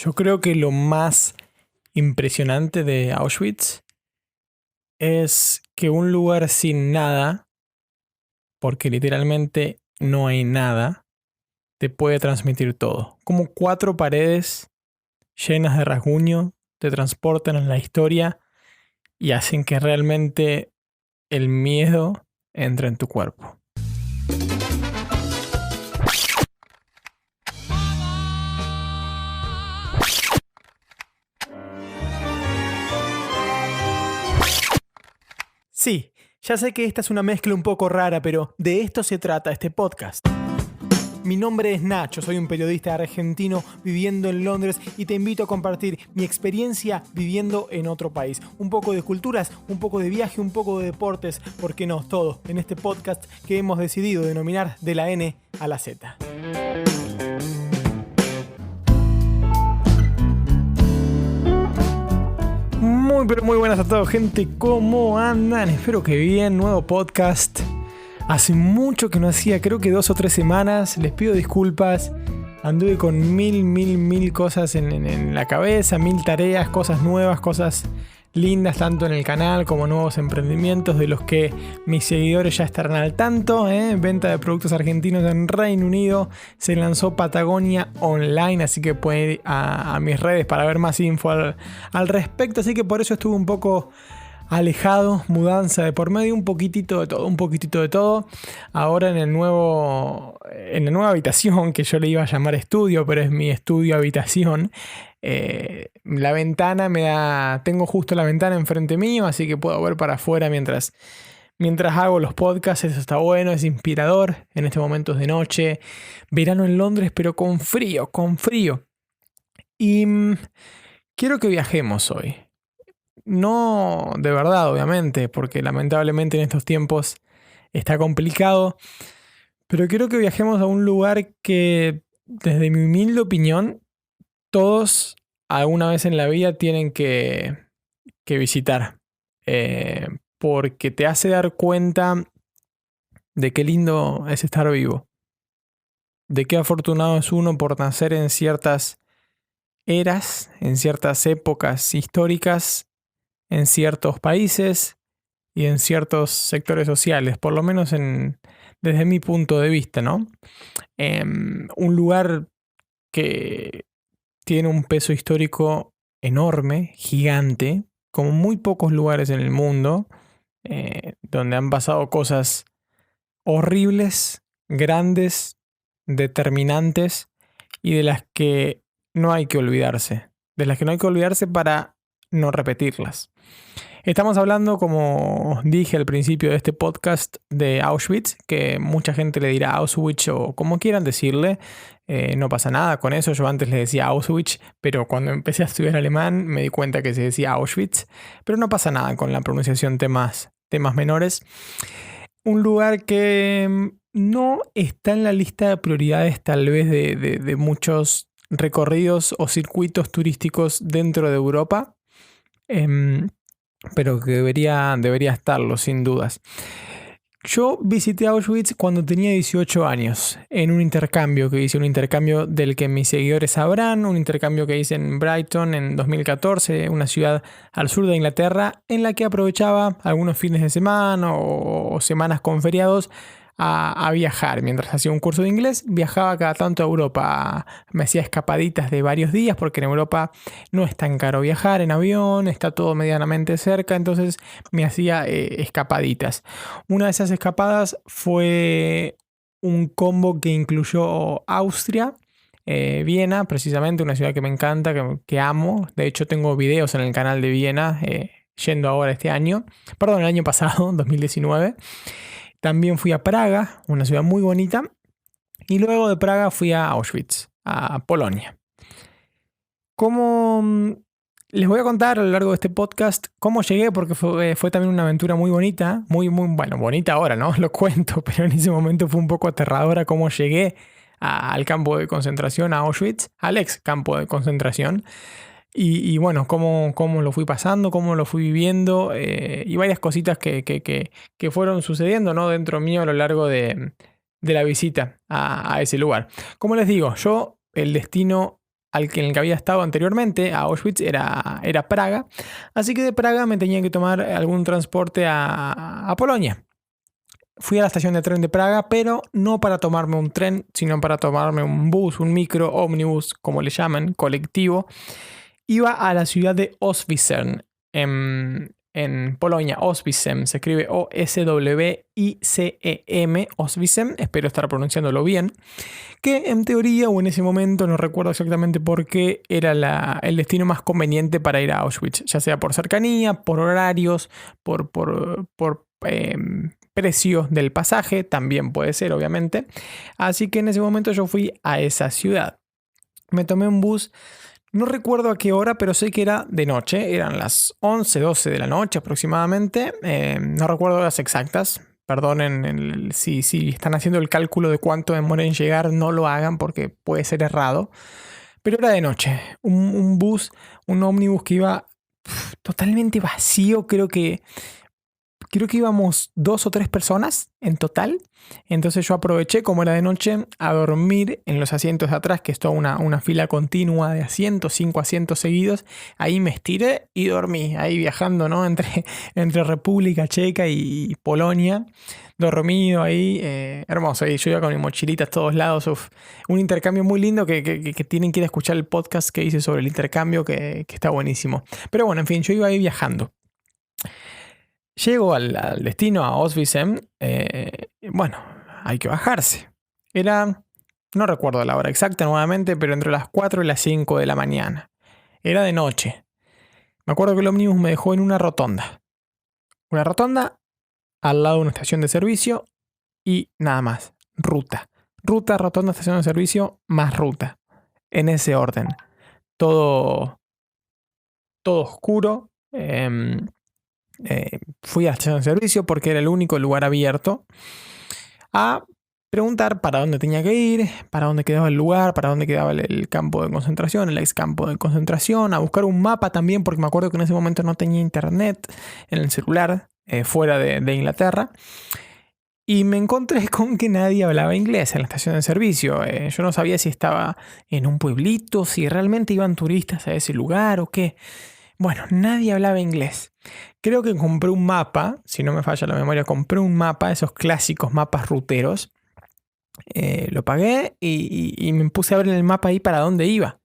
Yo creo que lo más impresionante de Auschwitz es que un lugar sin nada, porque literalmente no hay nada, te puede transmitir todo. Como cuatro paredes llenas de rasguño te transportan en la historia y hacen que realmente el miedo entre en tu cuerpo. Sí, ya sé que esta es una mezcla un poco rara, pero de esto se trata este podcast. Mi nombre es Nacho, soy un periodista argentino viviendo en Londres y te invito a compartir mi experiencia viviendo en otro país. Un poco de culturas, un poco de viaje, un poco de deportes, ¿por qué no? Todo en este podcast que hemos decidido denominar de la N a la Z. Muy buenas a todos, gente. ¿Cómo andan? Espero que bien. Nuevo podcast. Hace mucho que no hacía, creo que 2 o 3 semanas. Les pido disculpas. Anduve con mil cosas en la cabeza, 1000 tareas, cosas nuevas, cosas lindas, tanto en el canal como nuevos emprendimientos de los que mis seguidores ya estarán al tanto. Venta de productos argentinos en Reino Unido. Se lanzó Patagonia Online, así que pueden ir a mis redes para ver más info al respecto. Así que por eso estuve un poco alejado, mudanza de por medio, un poquitito de todo. Ahora en la nueva habitación, que yo le iba a llamar estudio, pero es mi estudio habitación. La ventana tengo justo la ventana enfrente mío, así que puedo ver para afuera mientras hago los podcasts. Eso está bueno, es inspirador. En este momento es de noche, verano en Londres, pero con frío. Y quiero que viajemos hoy. No de verdad, obviamente, porque lamentablemente en estos tiempos está complicado, pero quiero que viajemos a un lugar que, desde mi humilde opinión, todos alguna vez en la vida tienen que visitar, porque te hace dar cuenta de qué lindo es estar vivo, de qué afortunado es uno por nacer en ciertas eras, en ciertas épocas históricas, en ciertos países y en ciertos sectores sociales, por lo menos desde mi punto de vista, ¿no? Un lugar que tiene un peso histórico enorme, gigante, como muy pocos lugares en el mundo, donde han pasado cosas horribles, grandes, determinantes y de las que no hay que olvidarse, para no repetirlas. Estamos hablando, como dije al principio de este podcast, de Auschwitz, que mucha gente le dirá Auschwitz o como quieran decirle. No pasa nada con eso. Yo antes le decía Auschwitz, pero cuando empecé a estudiar alemán me di cuenta que se decía Auschwitz. Pero no pasa nada con la pronunciación, temas menores. Un lugar que no está en la lista de prioridades tal vez de muchos recorridos o circuitos turísticos dentro de Europa. Pero que debería estarlo, sin dudas. Yo visité Auschwitz cuando tenía 18 años, en un intercambio del que mis seguidores sabrán, un intercambio que hice en Brighton en 2014, una ciudad al sur de Inglaterra, en la que aprovechaba algunos fines de semana o semanas con feriados a viajar. Mientras hacía un curso de inglés, viajaba cada tanto a Europa. Me hacía escapaditas de varios días, porque en Europa no es tan caro viajar en avión, está todo medianamente cerca, entonces me hacía escapaditas. Una de esas escapadas fue un combo que incluyó Austria, Viena, precisamente, una ciudad que me encanta, que amo. De hecho, tengo videos en el canal de Viena, yendo ahora el año pasado, 2019. También fui a Praga, una ciudad muy bonita. Y luego de Praga fui a Auschwitz, a Polonia. Les voy a contar a lo largo de este podcast cómo llegué, porque fue también una aventura muy bonita, muy bonita ahora, ¿no? Lo cuento, pero en ese momento fue un poco aterradora cómo llegué al campo de concentración, a Auschwitz, al ex campo de concentración. Y bueno, cómo lo fui pasando, cómo lo fui viviendo, y varias cositas que fueron sucediendo, ¿no?, dentro mío a lo largo de la visita a ese lugar. Como les digo, el destino en el que había estado anteriormente, a Auschwitz, era Praga. Así que de Praga me tenía que tomar algún transporte a Polonia. Fui a la estación de tren de Praga, pero no para tomarme un tren, sino para tomarme un bus, un micro, ómnibus, como le llaman, colectivo. Iba a la ciudad de Oswiecim, en Polonia. Oswiecim se escribe Oswicem, Oswiecim, espero estar pronunciándolo bien, que en teoría o en ese momento, no recuerdo exactamente por qué, era el destino más conveniente para ir a Auschwitz, ya sea por cercanía, por horarios, por precio del pasaje, también puede ser, obviamente. Así que en ese momento yo fui a esa ciudad. Me tomé un bus. No recuerdo a qué hora, pero sé que era de noche. Eran las 11, 12 de la noche aproximadamente. No recuerdo horas exactas. Perdonen si están haciendo el cálculo de cuánto demora en llegar, no lo hagan porque puede ser errado. Pero era de noche. Un bus, un ómnibus que iba totalmente vacío. Creo que íbamos 2 o 3 personas en total. Entonces yo aproveché, como era de noche, a dormir en los asientos de atrás, que es toda una fila continua de asientos, 5 asientos seguidos. Ahí me estiré y dormí, ahí viajando, ¿no? entre República Checa y Polonia. Dormido ahí, hermoso. Ahí yo iba con mi mochilita a todos lados. Un intercambio muy lindo que tienen que ir a escuchar el podcast que hice sobre el intercambio, que está buenísimo. Pero bueno, en fin, yo iba ahí viajando. Llego al destino, a Oswiecim. Bueno, hay que bajarse. No recuerdo la hora exacta nuevamente, pero entre las 4 y las 5 de la mañana. Era de noche. Me acuerdo que el ómnibus me dejó en una rotonda. Una rotonda al lado de una estación de servicio y nada más. Ruta. Ruta, rotonda, estación de servicio, más ruta. En ese orden. Todo oscuro. Fui a la estación de servicio porque era el único lugar abierto a preguntar para dónde tenía que ir, para dónde quedaba el lugar, para dónde quedaba el campo de concentración, el ex campo de concentración, a buscar un mapa también, porque me acuerdo que en ese momento no tenía internet en el celular fuera de Inglaterra. Y me encontré con que nadie hablaba inglés en la estación de servicio. Yo no sabía si estaba en un pueblito, si realmente iban turistas a ese lugar o qué. Bueno, nadie hablaba inglés. Creo que compré un mapa, si no me falla la memoria, compré un mapa, esos clásicos mapas ruteros. Lo pagué y me puse a ver en el mapa ahí para dónde iba.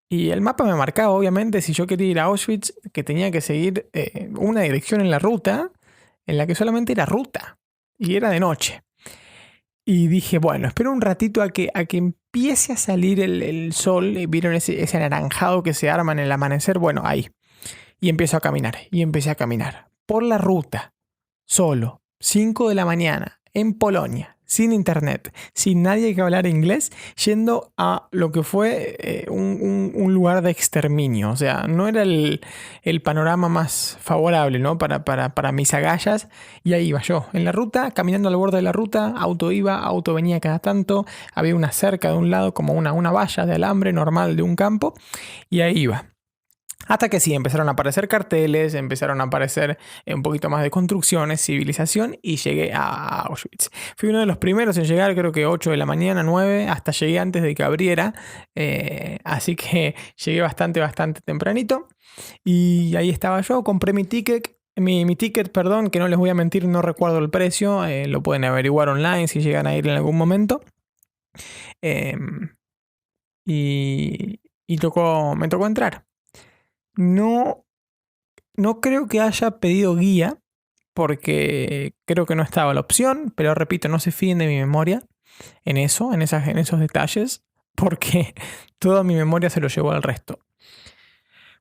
Y el mapa me marcaba, obviamente, si yo quería ir a Auschwitz, que tenía que seguir una dirección en la ruta, en la que solamente era ruta. Y era de noche. Y dije, bueno, espero un ratito a que empiece a salir el sol. ¿Vieron ese anaranjado que se arma en el amanecer? Bueno, ahí. Y empiezo a caminar. Y empecé a caminar. Por la ruta. Solo. 5 de la mañana. En Polonia. Sin internet. Sin nadie que hablar inglés. Yendo a lo que fue un lugar de exterminio. O sea, no era el panorama más favorable, ¿no? Para mis agallas. Y ahí iba yo. En la ruta. Caminando al borde de la ruta. Auto iba. Auto venía cada tanto. Había una cerca de un lado. Como una valla de alambre normal de un campo. Y ahí iba. Hasta que sí, empezaron a aparecer carteles, empezaron a aparecer un poquito más de construcciones, civilización, y llegué a Auschwitz. Fui uno de los primeros en llegar, creo que 8 de la mañana, 9, hasta llegué antes de que abriera. Así que llegué bastante tempranito. Y ahí estaba yo, compré mi ticket, que no les voy a mentir, no recuerdo el precio. Lo pueden averiguar online si llegan a ir en algún momento. Y me tocó entrar. No creo que haya pedido guía, porque creo que no estaba la opción, pero repito, no se fíen de mi memoria en esos detalles, porque toda mi memoria se lo llevó al resto.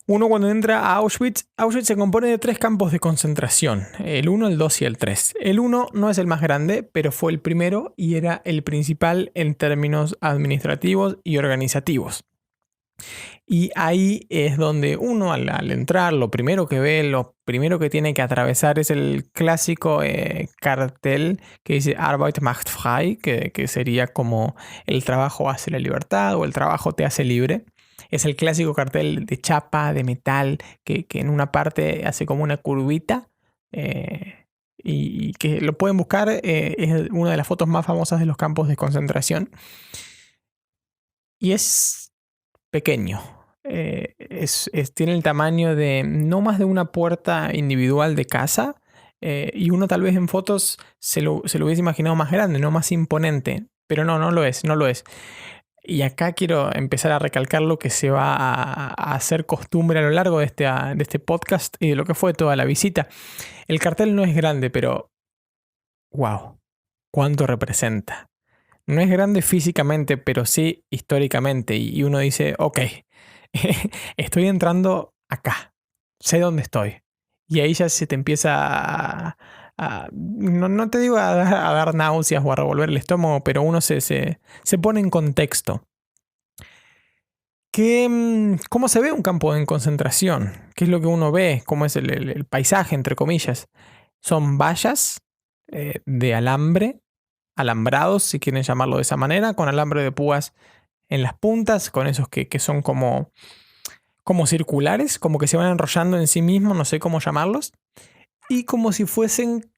Uno cuando entra a Auschwitz se compone de 3 campos de concentración, el 1, el 2 y el 3. El 1 no es el más grande, pero fue el primero y era el principal en términos administrativos y organizativos. Y ahí es donde uno al entrar, lo primero que ve, lo primero que tiene que atravesar es el clásico cartel que dice Arbeit macht frei, que sería como el trabajo hace la libertad o el trabajo te hace libre. Es el clásico cartel de chapa, de metal, que en una parte hace como una curvita. Y que lo pueden buscar, es una de las fotos más famosas de los campos de concentración. Y es pequeño. Tiene el tamaño de no más de una puerta individual de casa. Y uno tal vez en fotos se lo hubiese imaginado más grande, no más imponente. Pero no lo es, no lo es. Y acá quiero empezar a recalcar lo que se va a hacer costumbre a lo largo de este podcast y de lo que fue toda la visita. El cartel no es grande, pero wow, cuánto representa. No es grande físicamente, pero sí históricamente. Y uno dice, ok, estoy entrando acá, sé dónde estoy. Y ahí ya se te empieza no te digo a dar náuseas o a revolver el estómago, pero uno se pone en contexto. ¿Cómo se ve un campo en concentración? ¿Qué es lo que uno ve? ¿Cómo es el paisaje, entre comillas? Son vallas de alambre, alambrados, si quieren llamarlo de esa manera, con alambre de púas en las puntas, con esos que son como circulares, como que se van enrollando en sí mismos, no sé cómo llamarlos, y como si fuesen,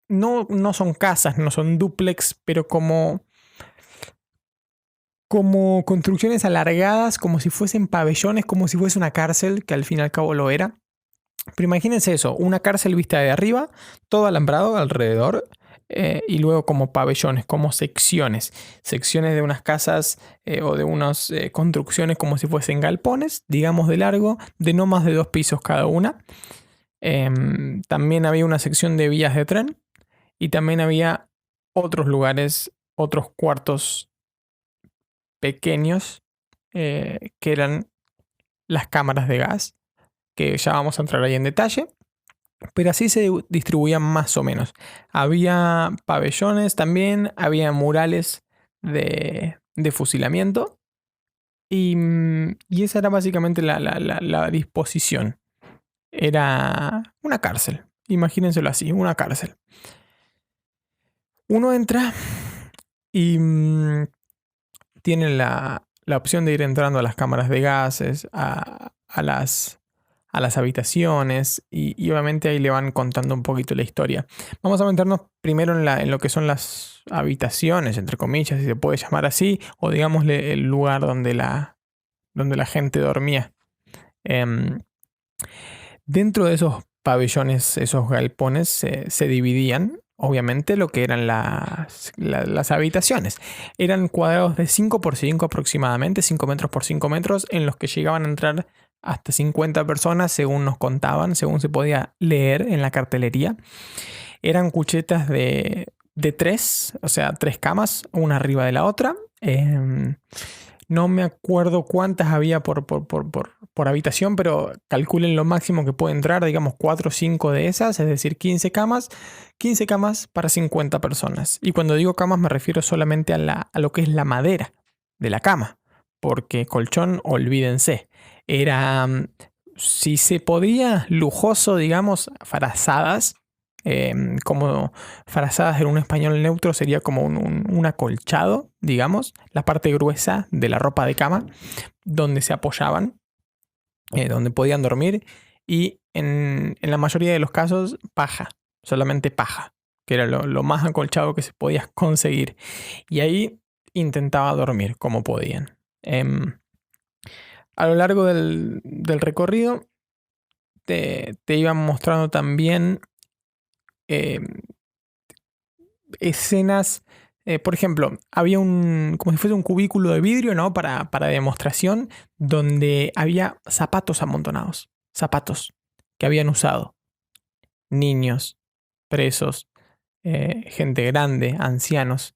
no son casas, no son dúplex, pero como construcciones alargadas, como si fuesen pabellones, como si fuese una cárcel, que al fin y al cabo lo era. Pero imagínense eso, una cárcel vista de arriba, todo alambrado alrededor, y luego como pabellones, como secciones de unas casas o de unas construcciones como si fuesen galpones, digamos de largo, de no más de 2 pisos cada una. También había una sección de vías de tren y también había otros lugares, otros cuartos pequeños que eran las cámaras de gas, que ya vamos a entrar ahí en detalle. Pero así se distribuían más o menos. Había pabellones también, había murales de fusilamiento. Y esa era básicamente la disposición. Era una cárcel. Imagínenselo así, una cárcel. Uno entra y tiene la opción de ir entrando a las cámaras de gases, a las habitaciones y obviamente ahí le van contando un poquito la historia. Vamos a meternos primero en lo que son las habitaciones, entre comillas, si se puede llamar así, o digámosle el lugar donde la gente dormía. Dentro de esos pabellones, esos galpones, se dividían, obviamente, lo que eran las habitaciones. Eran cuadrados de 5 por 5 aproximadamente, 5 metros por 5 metros, en los que llegaban a entrar hasta 50 personas, según nos contaban, según se podía leer en la cartelería. Eran cuchetas de 3, o sea, 3 camas, una arriba de la otra. No me acuerdo cuántas había por habitación, pero calculen lo máximo que puede entrar, digamos 4 o 5 de esas, es decir, 15 camas. 15 camas para 50 personas. Y cuando digo camas me refiero solamente a lo que es la madera de la cama, porque colchón, olvídense. Era, si se podía, lujoso, digamos, frazadas. Como frazadas en un español neutro sería como un acolchado, digamos, la parte gruesa de la ropa de cama, donde se apoyaban, donde podían dormir, y en la mayoría de los casos paja, solamente paja, que era lo más acolchado que se podía conseguir. Y ahí intentaba dormir como podían. A lo largo del recorrido te iban mostrando también escenas. Por ejemplo, había como si fuese un cubículo de vidrio, ¿no? Para demostración, donde había zapatos amontonados. Zapatos que habían usado. Niños, presos, gente grande, ancianos.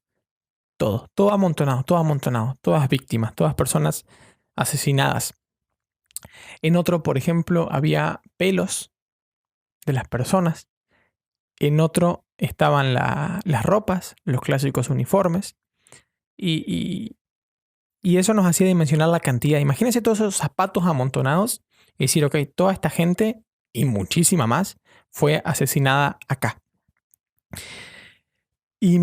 Todo amontonado, todas víctimas, todas personas asesinadas. En otro, por ejemplo, había pelos de las personas. En otro estaban las ropas, los clásicos uniformes. Y eso nos hacía dimensionar la cantidad. Imagínense todos esos zapatos amontonados y decir, ok, toda esta gente y muchísima más fue asesinada acá. Y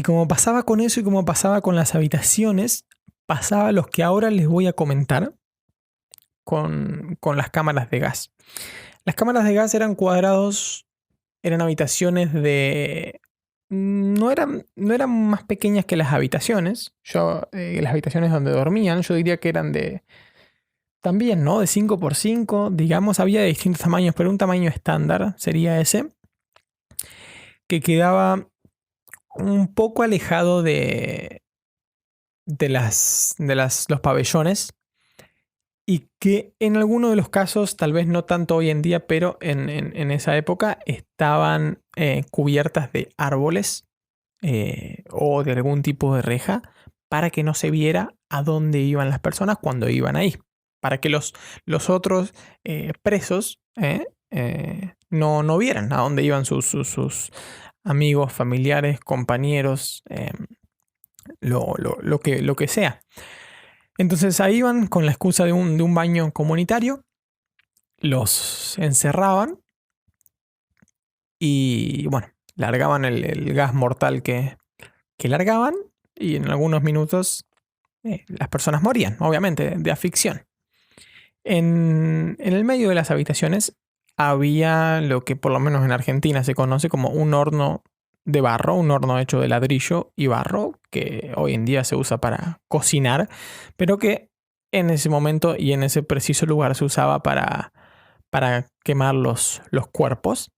como pasaba con eso y como pasaba con las habitaciones, pasaba los que ahora les voy a comentar con las cámaras de gas. Las cámaras de gas eran cuadrados, eran habitaciones de no eran más pequeñas que las habitaciones. Las habitaciones donde dormían, yo diría que eran también, ¿no? De 5 por 5, digamos, había de distintos tamaños, pero un tamaño estándar sería ese, que quedaba un poco alejado de los pabellones, y que en algunos de los casos, tal vez no tanto hoy en día, pero en esa época estaban cubiertas de árboles o de algún tipo de reja para que no se viera a dónde iban las personas cuando iban ahí, para que los otros presos no vieran a dónde iban sus amigos, familiares, compañeros, lo que sea. Entonces ahí iban con la excusa de un baño comunitario, los encerraban y bueno, largaban el gas mortal que largaban, y en algunos minutos las personas morían, obviamente, de asfixión. En el medio de las habitaciones había lo que por lo menos en Argentina se conoce como un horno de barro, un horno hecho de ladrillo y barro, que hoy en día se usa para cocinar, pero que en ese momento y en ese preciso lugar se usaba para quemar los cuerpos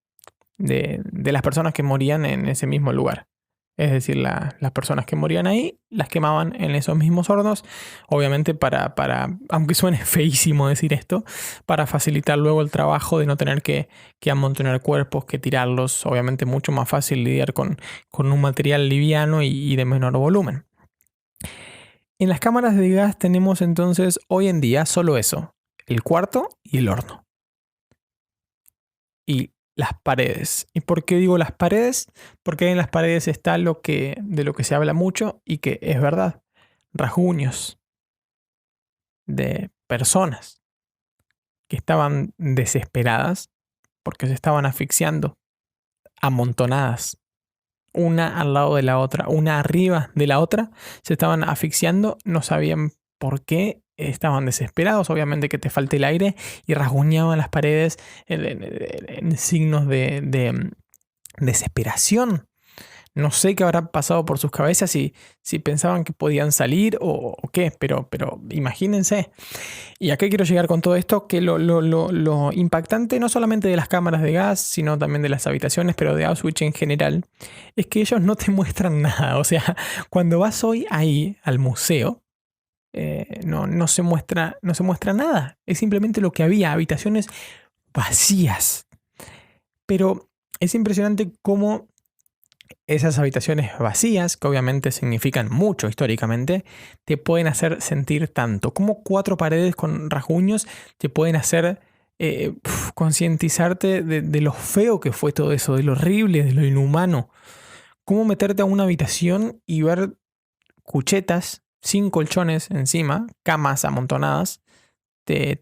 de las personas que morían en ese mismo lugar. Es decir, las personas que morían ahí las quemaban en esos mismos hornos, obviamente aunque suene feísimo decir esto, para facilitar luego el trabajo de no tener que amontonar cuerpos, que tirarlos. Obviamente mucho más fácil lidiar con un material liviano y de menor volumen. En las cámaras de gas tenemos entonces hoy en día solo eso, el cuarto y el horno. Y las paredes. ¿Y por qué digo las paredes? Porque en las paredes está de lo que se habla mucho y que es verdad: rasguños de personas que estaban desesperadas porque se estaban asfixiando, amontonadas, una al lado de la otra, una arriba de la otra, se estaban asfixiando, no sabían por qué, estaban desesperados, obviamente que te falte el aire, y rasguñaban las paredes en signos de desesperación. No sé qué habrá pasado por sus cabezas, si pensaban que podían salir o qué, pero imagínense. ¿Y a qué quiero llegar con todo esto? Que lo impactante, no solamente de las cámaras de gas, sino también de las habitaciones, pero de Auschwitz en general, es que ellos no te muestran nada. O sea, cuando vas hoy ahí al museo, no se muestra nada. Es simplemente lo que había, habitaciones vacías. Pero es impresionante cómo esas habitaciones vacías, que obviamente significan mucho históricamente, te pueden hacer sentir tanto. Como 4 paredes con rasguños te pueden hacer concientizarte de lo feo que fue todo eso, de lo horrible, de lo inhumano. Cómo meterte a una habitación y ver cuchetas sin colchones encima, camas amontonadas, te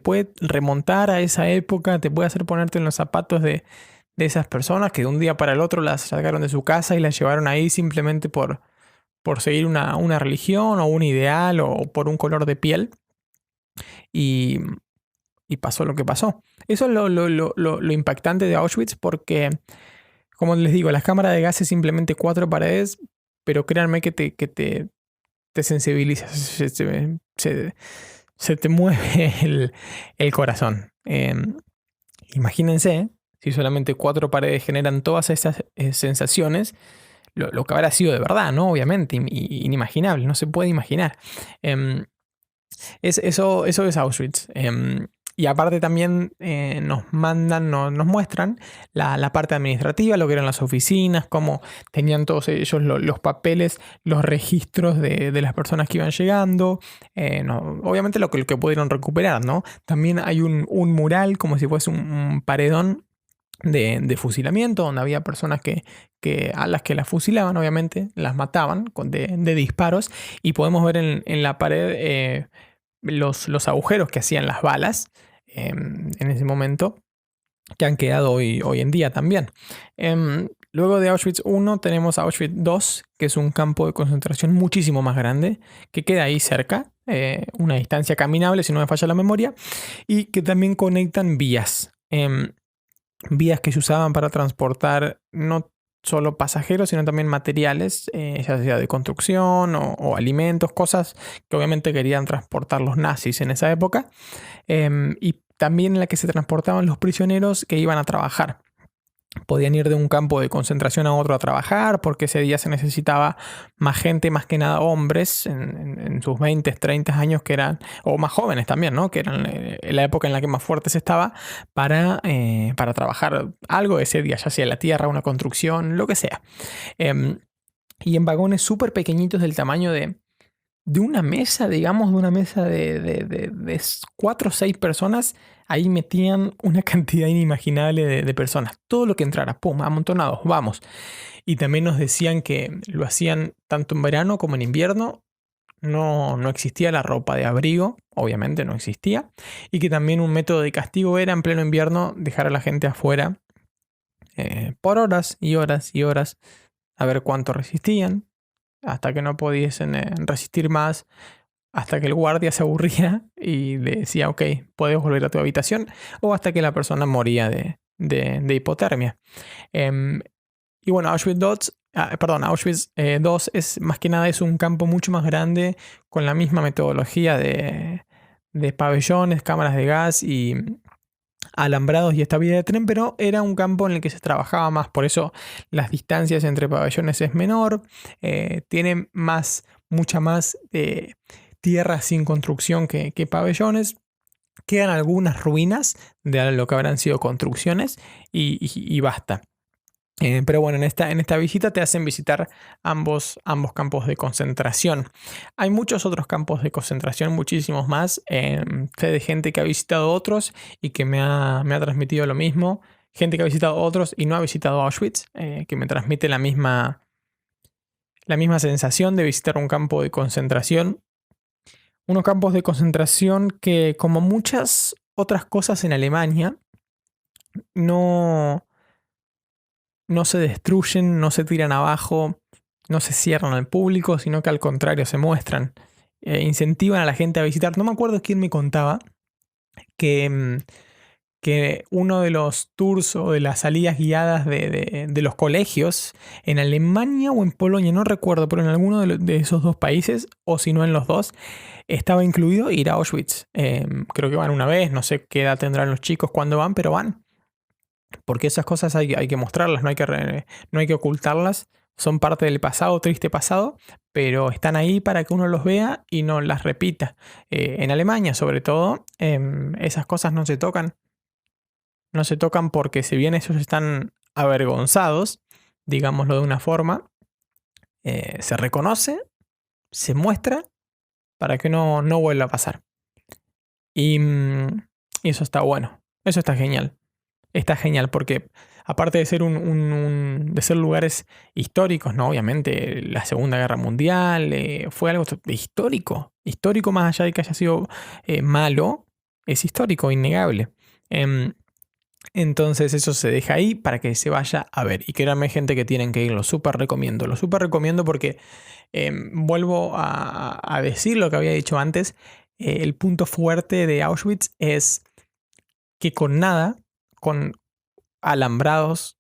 puede remontar a esa época, te puede hacer ponerte en los zapatos de esas personas que de un día para el otro las sacaron de su casa y las llevaron ahí simplemente por seguir una religión o un ideal o por un color de piel. Y pasó lo que pasó. Eso es lo impactante de Auschwitz, porque, como les digo, las cámaras de gas es simplemente 4 paredes, pero créanme que te sensibiliza, se te mueve el corazón. Imagínense si solamente 4 paredes generan todas esas sensaciones, lo que habrá sido de verdad, ¿no? Obviamente, inimaginable, no se puede imaginar. Eso es Auschwitz. Y aparte también nos muestran la parte administrativa, lo que eran las oficinas, cómo tenían todos ellos los papeles, los registros de las personas que iban llegando. Obviamente lo que pudieron recuperar, ¿no? También hay un mural, como si fuese un paredón de fusilamiento, donde había personas a las que las fusilaban, obviamente, las mataban de disparos, y podemos ver en la pared los agujeros que hacían las balas en ese momento, que han quedado hoy en día también. Luego de Auschwitz I tenemos Auschwitz II, que es un campo de concentración muchísimo más grande, que queda ahí cerca, una distancia caminable si no me falla la memoria, y que también conectan vías. Vías que se usaban para transportar no solo pasajeros, sino también materiales, ya sea de construcción o alimentos, cosas que obviamente querían transportar los nazis en esa época, y también en la que se transportaban los prisioneros que iban a trabajar. Podían ir de un campo de concentración a otro a trabajar porque ese día se necesitaba más gente, más que nada hombres en sus 20, 30 años que eran, o más jóvenes también, ¿no? Que eran la época en la que más fuertes estaba para trabajar algo ese día, ya sea la tierra, una construcción, lo que sea. Y en vagones súper pequeñitos del tamaño de una mesa, digamos, de una mesa de 4 o 6 personas, ahí metían una cantidad inimaginable de personas. Todo lo que entrara, pum, amontonados, vamos. Y también nos decían que lo hacían tanto en verano como en invierno. No existía la ropa de abrigo, obviamente no existía. Y que también un método de castigo era en pleno invierno dejar a la gente afuera por horas y horas y horas a ver cuánto resistían, hasta que no pudiesen resistir más, hasta que el guardia se aburría y le decía, ok, puedes volver a tu habitación, o hasta que la persona moría de hipotermia. Y bueno, Auschwitz II es más que nada es un campo mucho más grande con la misma metodología de pabellones, cámaras de gas y alambrados y estabilidad de tren, pero era un campo en el que se trabajaba más, por eso las distancias entre pabellones es menor, tiene mucha más tierra sin construcción que pabellones. Quedan algunas ruinas de lo que habrán sido construcciones y basta. Pero bueno, en esta visita te hacen visitar ambos campos de concentración. Hay muchos otros campos de concentración, muchísimos más. Sé de gente que ha visitado otros y que me ha transmitido lo mismo. Gente que ha visitado otros y no ha visitado Auschwitz, que me transmite la misma sensación de visitar un campo de concentración. Unos campos de concentración que, como muchas otras cosas en Alemania, no se destruyen, no se tiran abajo, no se cierran al público, sino que al contrario se muestran. Incentivan a la gente a visitar. No me acuerdo quién me contaba que uno de los tours o de las salidas guiadas de los colegios en Alemania o en Polonia, no recuerdo, pero en alguno de esos dos países, o si no en los dos, estaba incluido ir a Auschwitz. Creo que van una vez, no sé qué edad tendrán los chicos cuando van, pero van. Porque esas cosas hay que mostrarlas, no hay que ocultarlas. Son parte del pasado, triste pasado, pero están ahí para que uno los vea y no las repita. En Alemania, sobre todo, esas cosas no se tocan. No se tocan porque si bien ellos están avergonzados, digámoslo de una forma, se reconoce, se muestra para que no vuelva a pasar. Y eso está bueno, eso está genial. Está genial porque aparte de ser de ser lugares históricos, ¿no? Obviamente la Segunda Guerra Mundial fue algo histórico. Histórico más allá de que haya sido malo, es histórico, innegable. Entonces eso se deja ahí para que se vaya a ver. Y créanme, gente, que tienen que ir, lo súper recomiendo. Lo súper recomiendo porque vuelvo a decir lo que había dicho antes. El punto fuerte de Auschwitz es que con alambrados,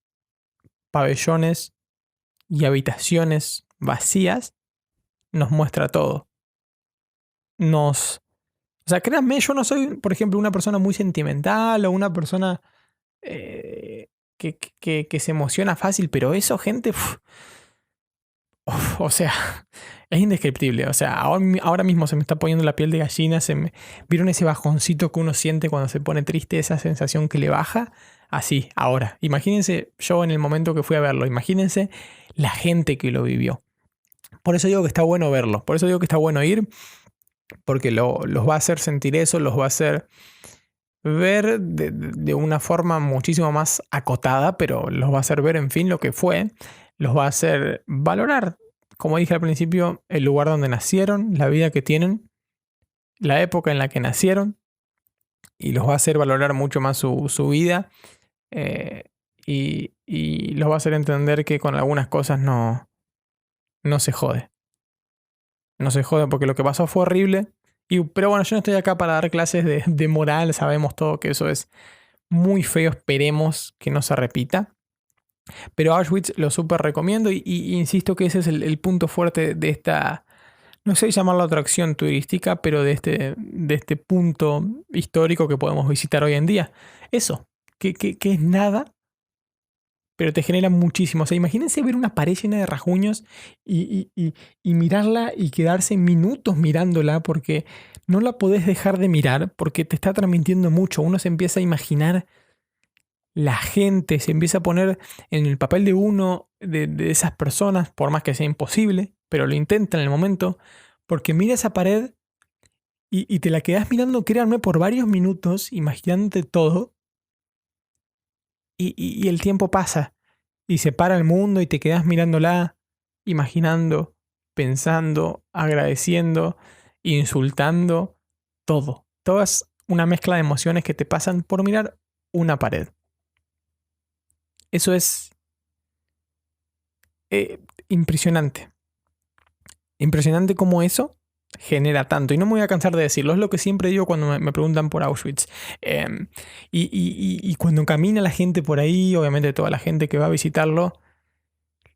pabellones y habitaciones vacías, nos muestra todo. O sea, créanme, yo no soy, por ejemplo, una persona muy sentimental o una persona que se emociona fácil, pero eso, gente, o sea, es indescriptible. O sea, ahora mismo se me está poniendo la piel de gallina. ¿Vieron ese bajoncito que uno siente cuando se pone triste? Esa sensación que le baja. Así, ahora. Imagínense yo en el momento que fui a verlo. Imagínense la gente que lo vivió. Por eso digo que está bueno verlo. Por eso digo que está bueno ir. Porque los va a hacer sentir eso. Los va a hacer ver de una forma muchísimo más acotada. Pero los va a hacer ver, en fin, lo que fue. Los va a hacer valorar, como dije al principio, el lugar donde nacieron, la vida que tienen, la época en la que nacieron, y los va a hacer valorar mucho más su vida, y los va a hacer entender que con algunas cosas no se jode. No se jode porque lo que pasó fue horrible. Pero bueno, yo no estoy acá para dar clases de moral, sabemos todo que eso es muy feo, esperemos que no se repita. Pero Auschwitz lo súper recomiendo y insisto que ese es el punto fuerte de esta, no sé llamarlo atracción turística, pero de este punto histórico que podemos visitar hoy en día. Eso, que es nada, pero te genera muchísimo. O sea, imagínense ver una pared llena de rasguños y mirarla y quedarse minutos mirándola porque no la podés dejar de mirar porque te está transmitiendo mucho. Uno se empieza a imaginar la gente, se empieza a poner en el papel de uno, de esas personas, por más que sea imposible, pero lo intenta en el momento, porque mira esa pared y te la quedás mirando, créanme, por varios minutos, imaginándote todo, y el tiempo pasa, y se para el mundo y te quedás mirándola, imaginando, pensando, agradeciendo, insultando, todo. Todas una mezcla de emociones que te pasan por mirar una pared. Eso es impresionante. Impresionante cómo eso genera tanto. Y no me voy a cansar de decirlo. Es lo que siempre digo cuando me preguntan por Auschwitz. Y cuando camina la gente por ahí, obviamente toda la gente que va a visitarlo,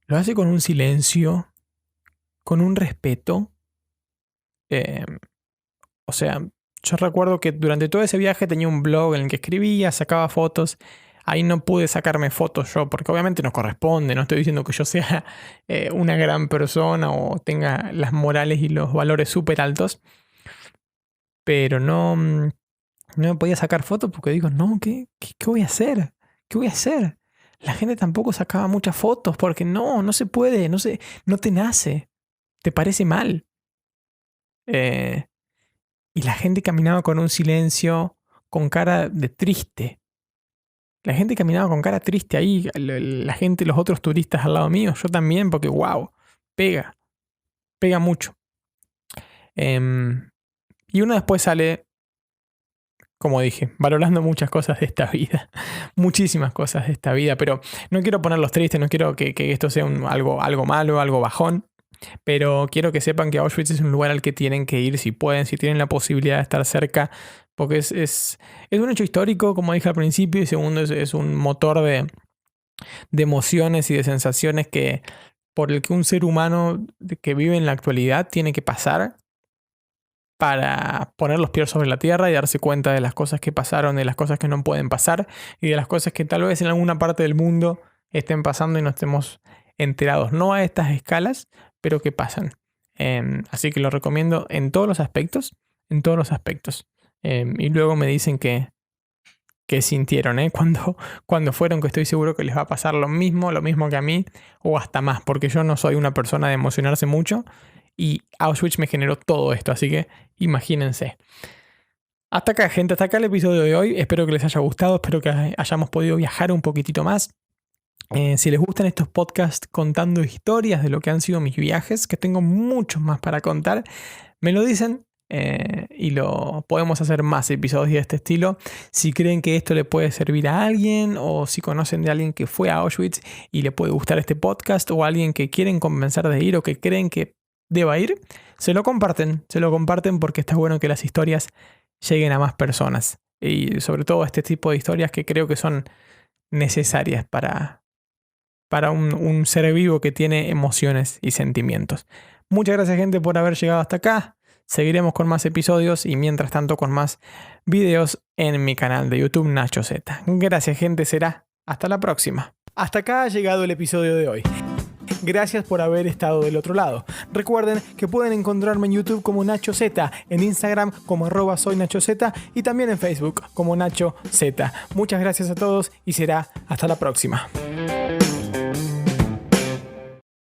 lo hace con un silencio, con un respeto. O sea, yo recuerdo que durante todo ese viaje tenía un blog en el que escribía, sacaba fotos. Ahí no pude sacarme fotos yo, porque obviamente no corresponde. No estoy diciendo que yo sea una gran persona o tenga las morales y los valores súper altos. Pero no me podía sacar fotos porque digo, no, ¿qué voy a hacer? ¿Qué voy a hacer? La gente tampoco sacaba muchas fotos porque no se puede, no te nace. Te parece mal. Y la gente caminaba con un silencio, con cara de triste. La gente caminaba con cara triste ahí, la gente, los otros turistas al lado mío, yo también, porque wow, pega mucho. Y uno después sale, como dije, valorando muchas cosas de esta vida, muchísimas cosas de esta vida, pero no quiero ponerlos tristes, no quiero que esto sea algo malo, algo bajón, pero quiero que sepan que Auschwitz es un lugar al que tienen que ir si pueden, si tienen la posibilidad de estar cerca, porque es un hecho histórico, como dije al principio, y segundo es un motor de emociones y de sensaciones por el que un ser humano que vive en la actualidad tiene que pasar para poner los pies sobre la tierra y darse cuenta de las cosas que pasaron, de las cosas que no pueden pasar y de las cosas que tal vez en alguna parte del mundo estén pasando y no estemos enterados. No a estas escalas, pero que pasan. Así que lo recomiendo en todos los aspectos, y luego me dicen que sintieron cuando fueron, que estoy seguro que les va a pasar lo mismo que a mí, o hasta más, porque yo no soy una persona de emocionarse mucho y Auschwitz me generó todo esto, así que imagínense. Hasta acá, gente, hasta acá el episodio de hoy. Espero que les haya gustado, espero que hayamos podido viajar un poquitito más. Si les gustan estos podcasts contando historias de lo que han sido mis viajes, que tengo muchos más para contar, me lo dicen. Y lo podemos hacer más episodios de este estilo. Si creen que esto le puede servir a alguien, o si conocen de alguien que fue a Auschwitz y le puede gustar este podcast, o alguien que quieren convencer de ir o que creen que deba ir, se lo comparten porque está bueno que las historias lleguen a más personas, y sobre todo este tipo de historias que creo que son necesarias para un ser vivo que tiene emociones y sentimientos. Muchas gracias, gente, por haber llegado hasta acá. Seguiremos con más episodios y mientras tanto con más videos en mi canal de YouTube Nacho Z. Gracias, gente, será hasta la próxima. Hasta acá ha llegado el episodio de hoy. Gracias por haber estado del otro lado. Recuerden que pueden encontrarme en YouTube como Nacho Z, en Instagram como @soynachos y también en Facebook como Nacho Z. Muchas gracias a todos y será hasta la próxima.